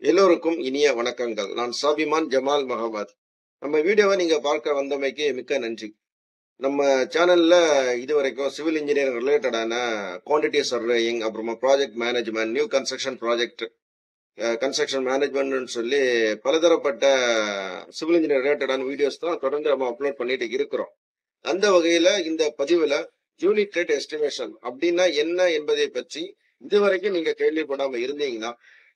எல்லோருக்கும் இனிய வணக்கங்கள். நான் சாபிமான் ஜமால் மஹமத். நம்ம வீடியோவை நீங்க பார்க்க வந்தமைக்கு மிக்க நன்றி. நம்ம சேனல்ல இதுவரைக்கும் சிவில் இன்ஜினியரிங் ரிலேட்டடான குவான்டிட்டி சர்வேயிங், அப்புறமா project management, new construction project, construction மேனேஜ்மெண்ட்னு சொல்லி பலதரப்பட்ட சிவில் இன்ஜினியர் ரிலேட்டடான வீடியோஸ் தான் தொடர்ந்து நம்ம அப்லோட் பண்ணிட்டு இருக்கிறோம். அந்த வகையில இந்த பதிவுல யூனிட் ரேட் எஸ்டிமேஷன் அப்படின்னா என்ன என்பதை பற்றி இதுவரைக்கும் நீங்க கேள்விப்படாம இருந்தீங்கன்னா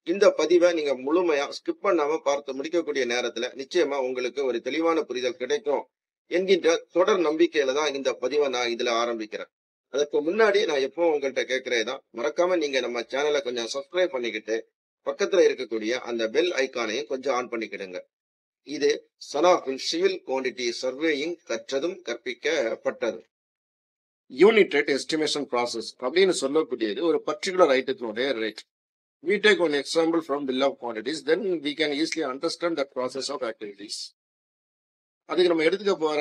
இந்த பதிவை நீங்க முழுமையா ஸ்கிப் பண்ணாம பார்த்து முடிக்கக்கூடிய நேரத்துல நிச்சயமா உங்களுக்கு ஒரு தெளிவான புரிதல் கிடைக்கும் என்கின்ற தொடர் நம்பிக்கையில தான் இந்த பதிவை நான் இதுல ஆரம்பிக்கிறேன். அதற்கு முன்னாடி நான் எப்பவும் உங்கள்கிட்ட கேட்கறேதான், மறக்காம நீங்க நம்ம சேனலை கொஞ்சம் சப்ஸ்கிரைப் பண்ணிக்கிட்டு பக்கத்துல இருக்கக்கூடிய அந்த பெல் ஐக்கானையும் கொஞ்சம் ஆன் பண்ணிக்கிடுங்க. இது சனாஃபில் சிவில் குவான்டிட்டி சர்வேயிங் கற்றதும் கற்பிக்கப்பட்டது. யூனிட் ரேட் எஸ்டிமேஷன் ப்ராசஸ் அப்படின்னு சொல்லக்கூடியது ஒரு பர்டிகுலர் ஐட்டத்தினுடைய rate. We take one example from bill of quantities, then we can easily understand the process of activities. அதுக்கு நம்ம எடுத்துக்க போற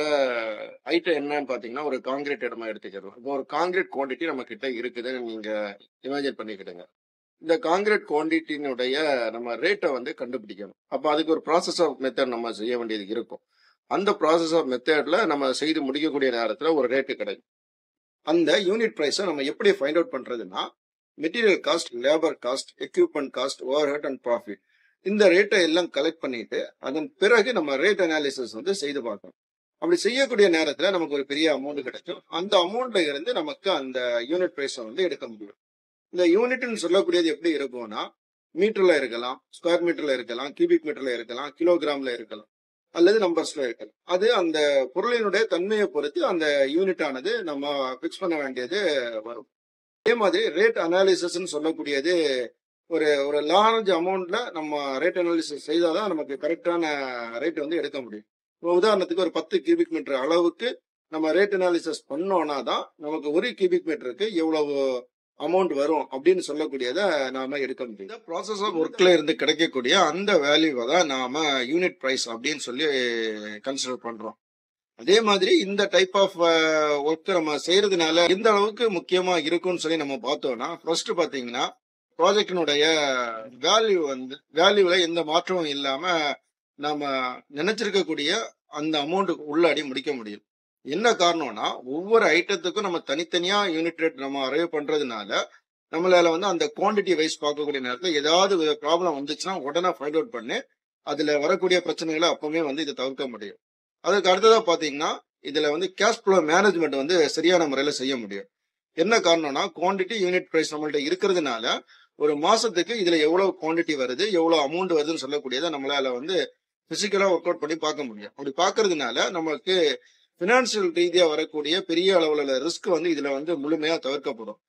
ஐட்டம் என்னன்னு பாத்தீங்கன்னா ஒரு காங்கிரீட் இடமா எடுத்துக்கிறோம். இப்போ ஒரு காங்கிரீட் குவான்டிட்டி நம்ம கிட்ட இருக்குதுன்னு நீங்க இமேஜின் பண்ணிக்கிடுங்க. இந்த காங்கிரீட் குவான்டிட்டியினுடைய நம்ம ரேட்டை கண்டுபிடிக்கணும். அப்ப அதுக்கு ஒரு ப்ராசஸ் ஆஃப் மெத்தட் நம்ம செய்ய வேண்டியது இருக்கும். அந்த ப்ராசஸ் ஆஃப் மெத்தட்ல நம்ம செய்து முடிக்கக்கூடிய நேரத்துல ஒரு ரேட்டு கிடைக்கும். அந்த யூனிட் பிரைஸை நம்ம எப்படி ஃபைண்ட் அவுட் பண்றதுன்னா, material cost, labour cost, equipment cost, over head and profit, இந்த ரேட்டை எல்லாம் கலெக்ட் பண்ணிட்டு அதன் பிறகு நம்ம ரேட் அனாலிசிஸ் செய்து பார்க்கணும். அப்படி செய்யக்கூடிய நேரத்துல நமக்கு ஒரு பெரிய அமௌண்ட் கிடைக்கும். அந்த அமௌண்ட்ல இருந்து நமக்கு அந்த யூனிட் பிரைஸை எடுக்க முடியும். இந்த யூனிட்னு சொல்லக்கூடியது எப்படி இருக்கும்னா, மீட்டர்ல இருக்கலாம், ஸ்கொயர் மீட்டர்ல இருக்கலாம், கியூபிக் மீட்டர்ல இருக்கலாம், கிலோகிராம்ல இருக்கலாம், அல்லது நம்பர்ஸ்ல இருக்கலாம். அது அந்த பொருளினுடைய தன்மையை பொறுத்து அந்த யூனிட் ஆனது நம்ம பிக்ஸ் பண்ண வேண்டியது வரும். அதே மாதிரி ரேட் அனாலிசிஸ் சொல்லக்கூடியது ஒரு ஒரு லார்ஜ் அமௌண்ட்ல நம்ம ரேட் அனாலிசிஸ் செய்தாதான் நமக்கு கரெக்டான ரேட் எடுக்க முடியும். உதாரணத்துக்கு ஒரு 10 கியூபிக் மீட்டர் அளவுக்கு நம்ம ரேட் அனாலிசிஸ் பண்ணோம்னா தான் நமக்கு ஒரு கியூபிக் மீட்டருக்கு எவ்வளவு அமௌண்ட் வரும் அப்படின்னு சொல்லக்கூடியதை நாம எடுக்க முடியும். இந்த ப்ராசஸ் ஆஃப் ஒர்க்ல இருந்து கிடைக்கக்கூடிய அந்த வேல்யூவை தான் நாம யூனிட் பிரைஸ் அப்படின்னு சொல்லி கன்சிடர் பண்றோம். அதே மாதிரி இந்த டைப் ஆஃப் ஒர்க் நம்ம செய்யறதுனால எந்த அளவுக்கு முக்கியமா இருக்கும்னு சொல்லி நம்ம பார்த்தோம்னா, ஃபர்ஸ்ட் பாத்தீங்கன்னா ப்ராஜெக்டினுடைய வேல்யூல எந்த மாற்றமும் இல்லாம நாம நினைச்சிருக்கக்கூடிய அந்த அமௌண்ட் உள்ளாடி முடிக்க முடியும். என்ன காரணம்னா, ஒவ்வொரு ஐட்டத்துக்கும் நம்ம தனித்தனியா யூனிட் ரேட் நம்ம அரைவ் பண்றதுனால நம்மளால அந்த குவான்டிட்டி வைஸ் பார்க்கக்கூடிய நேரத்தில் ஏதாவது ப்ராப்ளம் வந்துச்சுன்னா உடனே ஃபைண்ட் அவுட் பண்ணி அதுல வரக்கூடிய பிரச்சனைகளை அப்பவுமே இதை தவிர்க்க முடியும். அதுக்கு அடுத்ததா பாத்தீங்கன்னா இதுல கேஷ் ஃப்ளோ மேனேஜ்மெண்ட் சரியான முறையில செய்ய முடியும். என்ன காரணம்னா, குவான்டிட்டி யூனிட் பிரைஸ் நம்மள்ட்ட இருக்கிறதுனால ஒரு மாசத்துக்கு இதுல எவ்வளவு குவான்டிட்டி வருது, எவ்வளவு அமௌண்ட் வருதுன்னு சொல்லக்கூடியதை நம்மளால பிசிக்கலா ஒர்க் அவுட் பண்ணி பார்க்க முடியும். அப்படி பாக்குறதுனால நமக்கு பினான்சியல் ரீதியா வரக்கூடிய பெரிய அளவுல ரிஸ்க் இதுல முழுமையா தவிர்க்கப்படும்.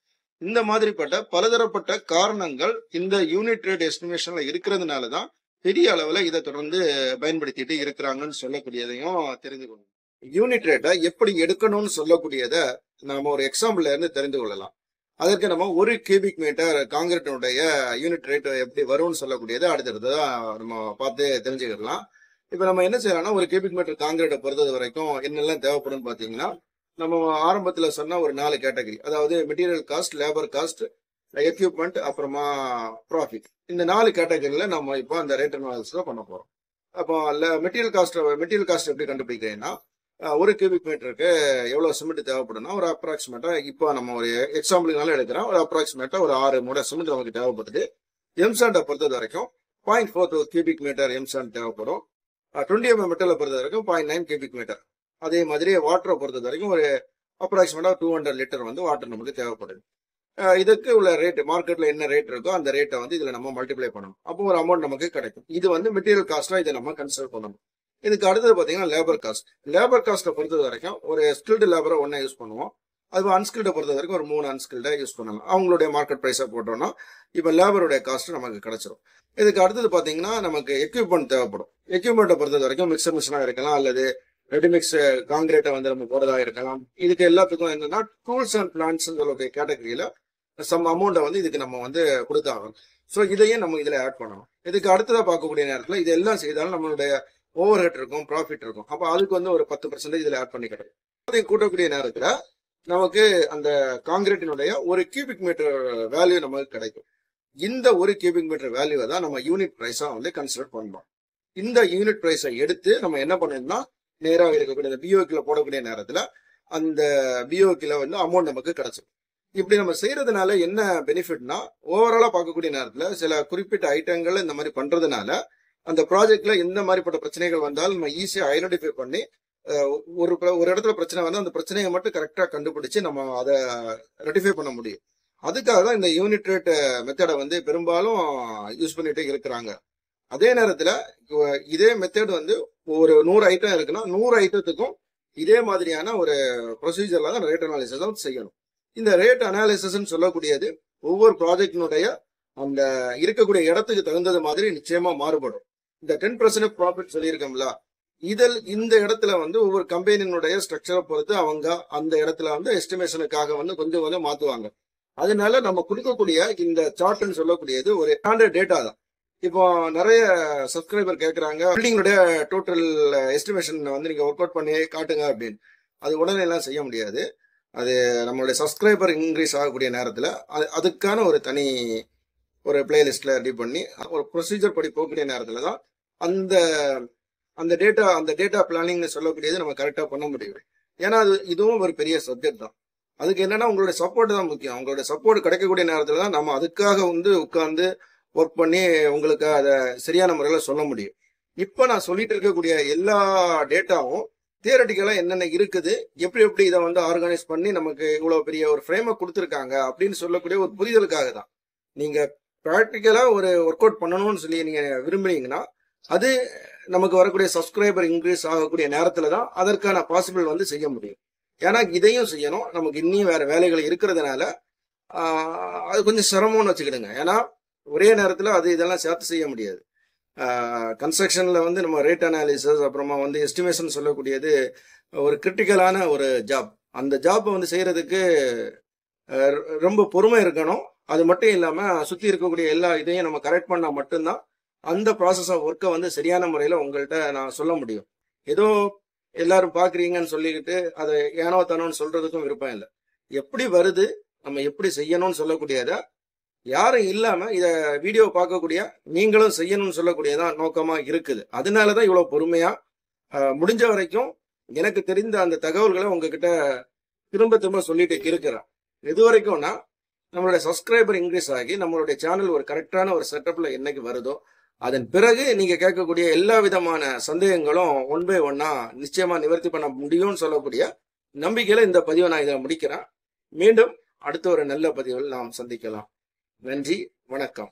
இந்த மாதிரிப்பட்ட பலதரப்பட்ட காரணங்கள் இந்த யூனிட் ரேட் எஸ்டிமேஷன்ல இருக்கிறதுனாலதான் பெரிய அளவுல இதை தொடர்ந்து பயன்படுத்திட்டு இருக்கிறாங்கன்னு சொல்லக்கூடியதையும் தெரிஞ்சுக்கணும். யூனிட் ரேட்டை எப்படி எடுக்கணும்னு சொல்லக்கூடியதை நாம ஒரு எக்ஸாம்பிள்ல இருந்து தெரிந்து கொள்ளலாம். அதற்கு நம்ம ஒரு கியூபிக் மீட்டர் காங்கிரீட்டினுடைய யூனிட் ரேட் எப்படி வரும்னு சொல்லக்கூடியதை அடுத்தடுத்ததான் நம்ம பார்த்து தெரிஞ்சுக்கலாம். இப்ப நம்ம என்ன செய்யலாம்னா, ஒரு கியூபிக் மீட்டர் காங்கிரீட்டை பொறுத்தது வரைக்கும் என்னெல்லாம் தேவைப்படும் பாத்தீங்கன்னா, நம்ம ஆரம்பத்துல சொன்ன ஒரு 4 கேட்டகரி, அதாவது material cost, labour cost, equipment, அப்புறமா ப்ராஃபிட், இந்த 4 கேட்டகரியில நம்ம இப்போ அந்த ரேட் அனாலிசிஸ் பண்ண போறோம். அப்போ மெட்டீரியல் காஸ்ட் எப்படி கண்டுபிடிக்கிறேன்னா, ஒரு கியூபிக் மீட்டருக்கு எவ்வளவு சிமெண்ட் தேவைப்படும்னா ஒரு அப்ராக்சிமேட்டா, இப்போ நம்ம ஒரு எக்ஸாம்பிளுக்குனால எடுக்கிறோம், ஒரு அப்ராக்சிமேட்டா ஒரு 6 மூடை சிமெண்ட் நமக்கு தேவைப்படுது. எம்சாண்டை பொறுத்தது வரைக்கும் 0.42 கியூபிக் மீட்டர் எம்சாண்ட் தேவைப்படும். 20 mm மெட்டலை பொறுத்த வரைக்கும் 0.9 கியூபிக் மீட்டர். அதே மாதிரி வாட்டரை பொறுத்தது வரைக்கும் ஒரு அப்ராக்சிமேட்டா 200 லிட்டர் வாட்டர் நமக்கு தேவைப்படுது. இதுக்கு உள்ள ரேட், மார்க்கெட்ல என்ன ரேட் இருக்கோ அந்த ரேட்டை இதுல நம்ம மல்டிப்ளை பண்ணணும். அப்போ ஒரு அமௌண்ட் நமக்கு கிடைக்கும். இது மெட்டீரியல் காஸ்டா இதை நம்ம கன்சிடர் பண்ணணும். இதுக்கு அடுத்தது பாத்தீங்கன்னா லேபர் காஸ்ட். லேபர் காஸ்ட்டை பொறுத்தது வரைக்கும் ஒரு ஸ்கில்டு லேபரை ஒன்னை யூஸ் பண்ணுவோம். அது அன்ஸ்கில்டை பொறுத்த வரைக்கும் ஒரு 3 அன்ஸ்கில்டை யூஸ் பண்ணலாம். அவங்களுடைய மார்க்கெட் பிரைஸை போட்டோம்னா இப்ப லேபருடைய காஸ்ட் நமக்கு கிடைச்சிடும். இதுக்கு அடுத்தது பாத்தீங்கன்னா நமக்கு எக்யூப்மெண்ட் தேவைப்படும். எக்யூப்மெண்ட்டை பொறுத்தது வரைக்கும் மிக்சர் மிஷினா இருக்கலாம், அல்லது ரெடிமிக்ஸ் காங்கிரீட்டை நம்ம போறதா இருக்கலாம். இதுக்கு எல்லாத்துக்கும் என்னன்னா டூல்ஸ் அண்ட் பிளான்ஸ் சொல்லக்கூடிய கேட்டகரியில சம் அமௌண்ட்டை இதுக்கு நம்ம கொடுத்தாகணும். ஸோ இதையும் நம்ம இதுல ஆட் பண்ணணும். இதுக்கு அடுத்ததா பார்க்கக்கூடிய நேரத்தில் இதெல்லாம் செய்தாலும் நம்மளுடைய ஓவர் ஹெட் இருக்கும், ப்ராஃபிட் இருக்கும். அப்போ அதுக்கு ஒரு 10% இதுல ஆட் பண்ணிக்கிறோம். அதையும் கூட்டக்கூடிய நேரத்துல நமக்கு அந்த காங்கிரீட்டினுடைய ஒரு கியூபிக் மீட்டர் வேல்யூ நமக்கு கிடைக்கும். இந்த ஒரு கியூபிக் மீட்டர் வேல்யூவை தான் நம்ம யூனிட் பிரைஸா வந்து கன்சிடர் பண்ணோம். இந்த யூனிட் பிரைஸை எடுத்து நம்ம என்ன பண்ணணும்னா நேராக இருக்கக்கூடிய இந்த பிஓக்கில போடக்கூடிய நேரத்துல அந்த பிஓக்கில வந்து அமௌண்ட் நமக்கு கிடைச்சிடும். இப்படி நம்ம செய்யறதுனால என்ன பெனிஃபிட்னா, ஓவராலா பார்க்கக்கூடிய நேரத்துல சில குறிப்பிட்ட ஐட்டங்கள் இந்த மாதிரி பண்றதுனால அந்த ப்ராஜெக்ட்ல எந்த மாதிரிப்பட்ட பிரச்சனைகள் வந்தாலும் நம்ம ஈஸியா ஐடென்டிஃபை பண்ணி ஒரு இடத்துல பிரச்சனை வந்து அந்த பிரச்சனையை மட்டும் கரெக்டா கண்டுபிடிச்சு நம்ம அதை ரெட்டிஃபை பண்ண முடியும். அதுக்காக தான் இந்த யூனிட் ரேட் மெத்தடை வந்து பெரும்பாலும் யூஸ் பண்ணிட்டே இருக்கிறாங்க. அதே நேரத்துல இதே மெத்தட் வந்து ஒரு 100 ஐட்டம் இருக்குன்னா 100 ஐட்டத்துக்கும் இதே மாதிரியான ஒரு ப்ரொசீஜர்ல தான் ரேட் அனாலிசிஸ் செய்யணும். இந்த ரேட் அனாலிசிஸ் சொல்லக்கூடியது ஒவ்வொரு ப்ராஜெக்டினுடைய அந்த இருக்கக்கூடிய இடத்துக்கு தகுந்தது மாதிரி நிச்சயமா மாறுபடும். இந்த 10% ப்ராஃபிட் சொல்லியிருக்கோம்ல, இந்த இடத்துல வந்து ஒவ்வொரு கம்பெனியினுடைய ஸ்ட்ரக்சரை பொறுத்து அவங்க அந்த இடத்துல வந்து எஸ்டிமேஷனுக்காக வந்து கொஞ்சம் கொஞ்சம் மாத்துவாங்க. அதனால நம்ம கொடுக்கக்கூடிய இந்த சார்ட்னு சொல்லக்கூடியது ஒரு ஸ்டாண்டர்ட் டேட்டா தான். இப்போ நிறைய சப்ஸ்கிரைபர் கேட்கறாங்க, பில்டிங்களுடைய டோட்டல் எஸ்டிமேஷன் வந்து நீங்க ஒர்க் அவுட் பண்ணி காட்டுங்க அப்படின்னு. அது உடனே எல்லாம் செய்ய முடியாது. அது நம்மளுடைய சப்ஸ்கிரைபர் இன்க்ரீஸ் ஆகக்கூடிய நேரத்துல அதுக்கான ஒரு தனி ஒரு பிளேலிஸ்ட்ல ரெடி பண்ணி ஒரு ப்ரொசீஜர் படி போகக்கூடிய நேரத்துல தான் அந்த டேட்டா பிளானிங்னு சொல்லக்கூடியது நம்ம கரெக்டா பண்ண முடியும். ஏன்னா இதுவும் ஒரு பெரிய சப்ஜெக்ட் தான். அதுக்கு என்னன்னா உங்களுடைய சப்போர்ட் தான் முக்கியம். உங்களுடைய சப்போர்ட் கிடைக்கக்கூடிய நேரத்துல தான் நம்ம அதுக்காக வந்து உட்கார்ந்து ஒர்க் பண்ணி உங்களுக்கு அதை சரியான முறையில சொல்ல முடியும். இப்ப நான் சொல்லிட்டு இருக்கக்கூடிய எல்லா டேட்டாவும் தியரட்டிக்கலா என்னென்ன இருக்குது, எப்படி இதை வந்து ஆர்கனைஸ் பண்ணி நமக்கு இவ்வளவு பெரிய ஒரு ஃப்ரேமை கொடுத்துருக்காங்க அப்படின்னு சொல்லக்கூடிய ஒரு புரிதலுக்காக தான். நீங்க ப்ராக்டிக்கலா ஒரு ஒர்க் அவுட் பண்ணணும்னு சொல்லி நீங்க விரும்புறீங்கன்னா அது நமக்கு வரக்கூடிய சப்ஸ்கிரைபர் இன்க்ரீஸ் ஆகக்கூடிய நேரத்துல தான் அதற்கான பாசிபிள் வந்து செய்ய முடியும். ஏன்னா இதையும் செய்யணும், நமக்கு இன்னும் வேற வேலைகள் இருக்கிறதுனால அது கொஞ்சம் சிரமம்னு வச்சுக்கிடுங்க. ஏன்னா ஒரே நேரத்துல இதெல்லாம் சேர்த்து செய்ய முடியாது. கன்ஸ்ட்ரக்ஷன்ல வந்து நம்ம ரேட் அனாலிசிஸ் அப்புறமா வந்து எஸ்டிமேஷன் சொல்லக்கூடியது ஒரு கிரிட்டிக்கலான ஒரு ஜாப். அந்த ஜாப்பை வந்து செய்யறதுக்கு ரொம்ப பொறுமை இருக்கணும். அது மட்டும் இல்லாம சுத்தி இருக்கக்கூடிய எல்லா இதையும் நம்ம கரெக்ட் பண்ணா மட்டும்தான் அந்த ப்ராசஸ் ஆஃப் ஒர்க்கை வந்து சரியான முறையில உங்கள்கிட்ட நான் சொல்ல முடியும். ஏதோ எல்லாரும் பாக்குறீங்கன்னு சொல்லிக்கிட்டு அதை ஏனோ தானோன்னு சொல்றதுக்கும் விருப்பம் இல்லை. எப்படி வருது, நம்ம எப்படி செய்யணும்னு சொல்லக்கூடியத யாரும் இல்லாம இத வீடியோ பார்க்கக்கூடிய நீங்களும் செய்யணும்னு சொல்லக்கூடியதான் நோக்கமா இருக்குது. அதனாலதான் இவ்வளவு பொறுமையா முடிஞ்ச வரைக்கும் எனக்கு தெரிந்த அந்த தகவல்களை உங்ககிட்ட திரும்ப சொல்லிட்டு இருக்கிறேன். எது வரைக்கும்னா நம்மளுடைய சப்ஸ்கிரைபர் இன்க்ரீஸ் ஆகி நம்மளுடைய சேனல் ஒரு கரெக்டான ஒரு செட்டப்ல என்னைக்கு வருதோ அதன் பிறகு நீங்க கேட்கக்கூடிய எல்லா விதமான சந்தேகங்களும் ஒன் பை ஒன்னா நிச்சயமா நிவர்த்தி பண்ண முடியும்னு சொல்லக்கூடிய நம்பிக்கையில இந்த பதிவை நான் இதை முடிக்கிறேன். மீண்டும் அடுத்த ஒரு நல்ல பதிவில் நாம் சந்திக்கலாம். நன்றி, வணக்கம்.